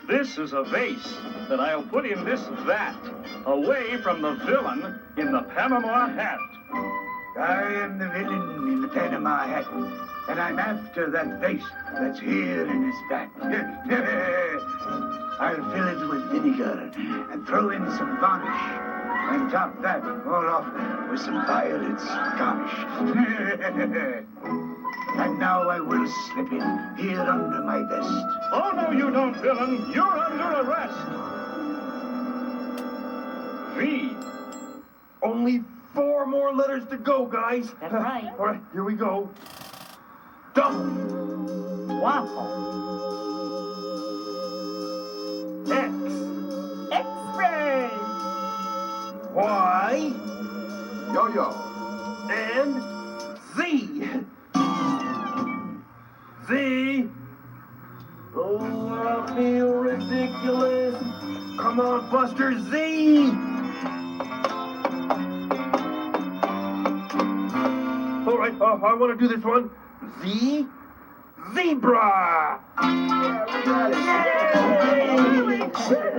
This is a vase that I'll put in this vat, away from the villain in the Panama hat. I am the villain in the Panama hat, and I'm after that vase that's here in this vat. I'll fill it with vinegar and throw in some varnish, and top that all off with some violets garnish. And now I will slip in here under my vest. Oh, no, you don't, villain. You're under arrest. V. Only 4 more letters to go, guys. That's right. All right, here we go. W. Waffle. X. X-ray. Y. Yo-yo. And Z. Z. Oh, I feel ridiculous. Come on, Buster, Z. All right, I want to do this one. Z. Zebra. Yeah, we got it. Yay!